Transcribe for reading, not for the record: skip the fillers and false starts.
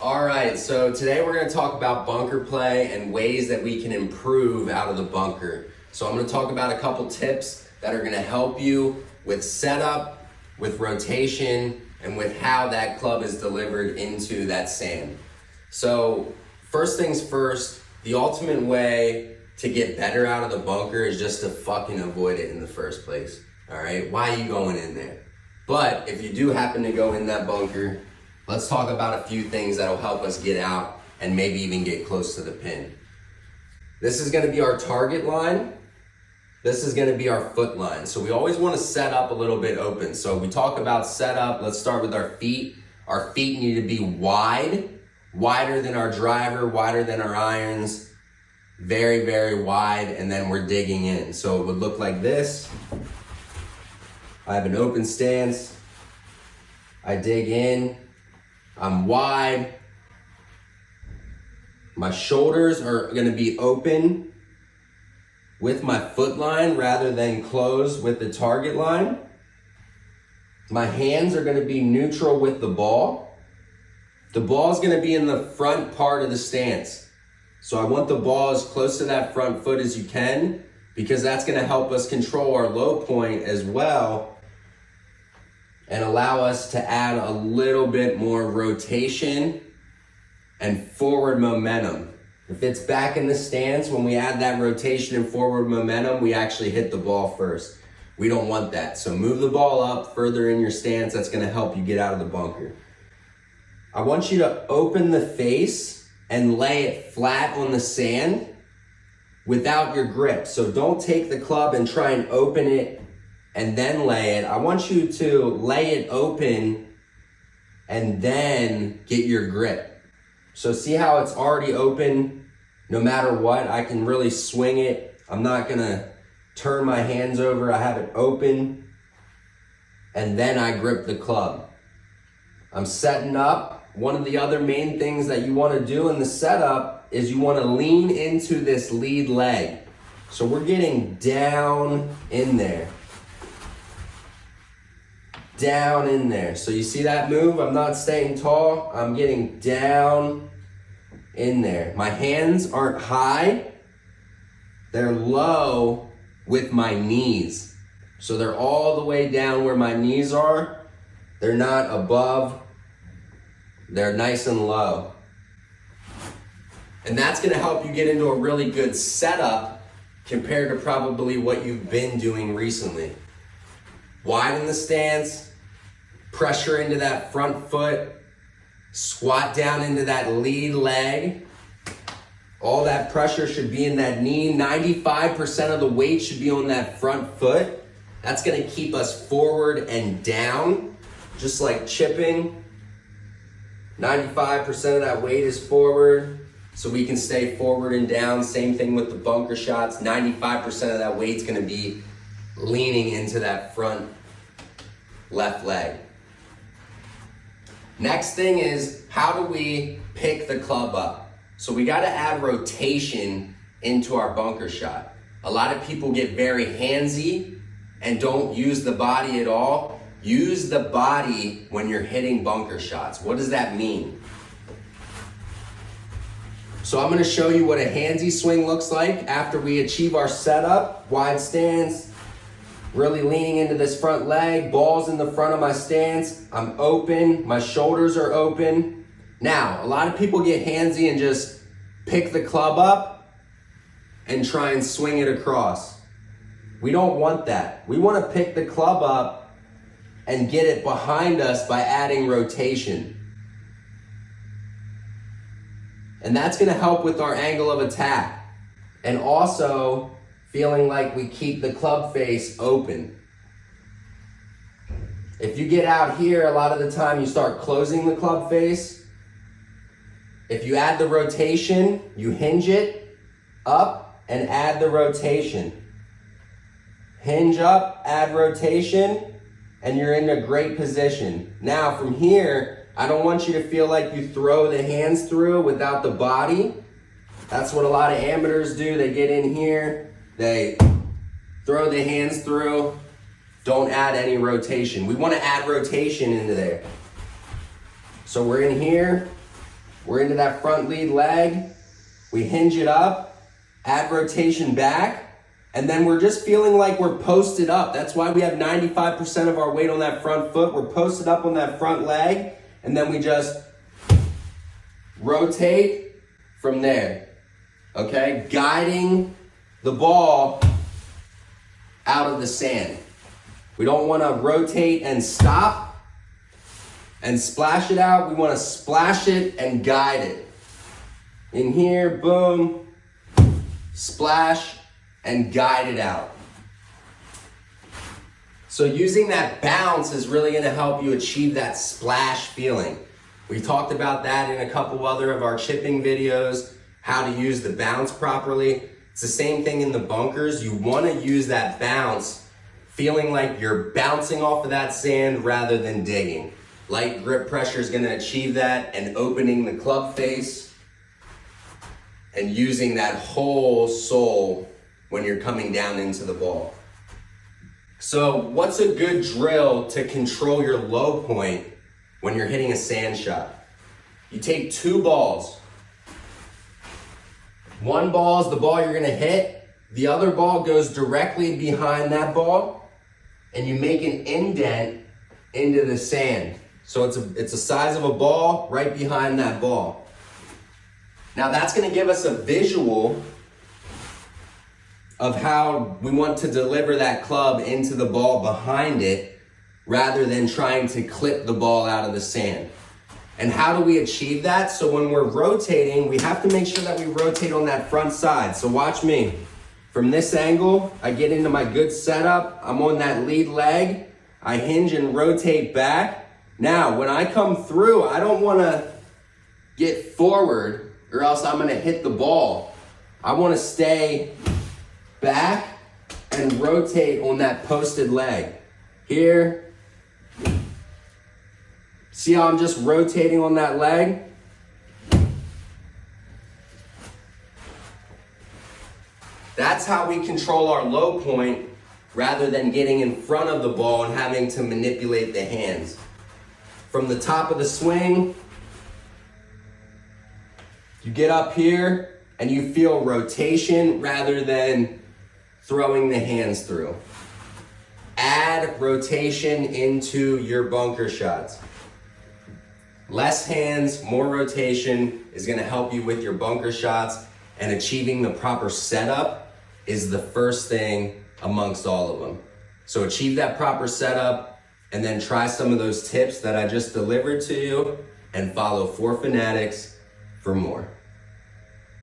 All right, so today we're going to talk about bunker play and ways that we can improve out of the bunker. So I'm going to talk about a couple tips that are going to help you with setup, with rotation, and with how that club is delivered into that sand. So first things first, the ultimate way to get better out of the bunker is just to fucking avoid it in the first place. All right, why are you going in there? But if you do happen to go in that bunker, let's talk about a few things that'll help us get out and maybe even get close to the pin. This is gonna be our target line. This is gonna be our foot line. So we always wanna set up a little bit open. So we talk about setup, let's start with our feet. Our feet need to be wide, wider than our driver, wider than our irons, very, very wide, and then we're digging in. So it would look like this. I have an open stance. I dig in. I'm wide. My shoulders are gonna be open with my foot line rather than closed with the target line. My hands are gonna be neutral with the ball. The ball is gonna be in the front part of the stance. So I want the ball as close to that front foot as you can, because that's gonna help us control our low point as well and allow us to add a little bit more rotation and forward momentum. If it's back in the stance, when we add that rotation and forward momentum, we actually hit the ball first. We don't want that. So move the ball up further in your stance. That's gonna help you get out of the bunker. I want you to open the face and lay it flat on the sand without your grip. So don't take the club and try and open it and then lay it. I want you to lay it open and then get your grip. So see how it's already open? No matter what, I can really swing it. I'm not gonna turn my hands over. I have it open and then I grip the club. I'm setting up. One of the other main things that you wanna do in the setup is you wanna lean into this lead leg. So we're getting down in there. Down in there. So you see that move? I'm not staying tall. I'm getting down in there. My hands aren't high. They're low with my knees. So they're all the way down where my knees are. They're not above. They're nice and low. And that's gonna help you get into a really good setup compared to probably what you've been doing recently. Widen the stance, pressure into that front foot, squat down into that lead leg. All that pressure should be in that knee. 95% of the weight should be on that front foot. That's gonna keep us forward and down, just like chipping. 95% of that weight is forward, so we can stay forward and down. Same thing with the bunker shots. 95% of that weight's gonna be leaning into that front left leg. Next thing is, how do we pick the club up? So we gotta add rotation into our bunker shot. A lot of people get very handsy and don't use the body at all. Use the body when you're hitting bunker shots. What does that mean? So I'm gonna show you what a handsy swing looks like after we achieve our setup, wide stance, really leaning into this front leg, balls in the front of my stance. I'm open, my shoulders are open. Now, a lot of people get handsy and just pick the club up and try and swing it across. We don't want that. We want to pick the club up and get it behind us by adding rotation. And that's gonna help with our angle of attack. And also, feeling like we keep the club face open. If you get out here, a lot of the time you start closing the club face. If you add the rotation, you hinge it up and add the rotation. Hinge up, add rotation, and you're in a great position. Now from here, I don't want you to feel like you throw the hands through without the body. That's what a lot of amateurs do. They get in here, they throw the hands through, don't add any rotation. We want to add rotation into there. So we're in here, We're into that front lead leg. We hinge it up, add rotation back, and then we're just feeling like we're posted up. That's why we have 95% of our weight on that front foot. We're posted up on that front leg, and then we just rotate from there, okay? Guiding the ball out of the sand. We don't want to rotate and stop and splash it out. We want to splash it and guide it. In here, boom, splash and guide it out. So using that bounce is really going to help you achieve that splash feeling. We talked about that in a couple other of our chipping videos, how to use the bounce properly. It's the same thing in the bunkers. You want to use that bounce feeling like you're bouncing off of that sand rather than digging. Light grip pressure is going to achieve that, and opening the club face and using that whole sole when you're coming down into the ball. So what's a good drill to control your low point when you're hitting a sand shot? You take 2 balls. One ball is the ball you're gonna hit. The other ball goes directly behind that ball, and you make an indent into the sand. So it's the size of a ball right behind that ball. Now that's gonna give us a visual of how we want to deliver that club into the ball behind it rather than trying to clip the ball out of the sand. And how do we achieve that? So when we're rotating, we have to make sure that we rotate on that front side. So watch me. From this angle, I get into my good setup. I'm on that lead leg. I hinge and rotate back. Now, when I come through, I don't want to get forward or else I'm going to hit the ball. I want to stay back and rotate on that posted leg. Here. See how I'm just rotating on that leg? That's how we control our low point rather than getting in front of the ball and having to manipulate the hands. From the top of the swing, you get up here and you feel rotation rather than throwing the hands through. Add rotation into your bunker shots. Less hands, more rotation is going to help you with your bunker shots, and achieving the proper setup is the first thing amongst all of them. So achieve that proper setup and then try some of those tips that I just delivered to you and follow 4 Fanatics for more.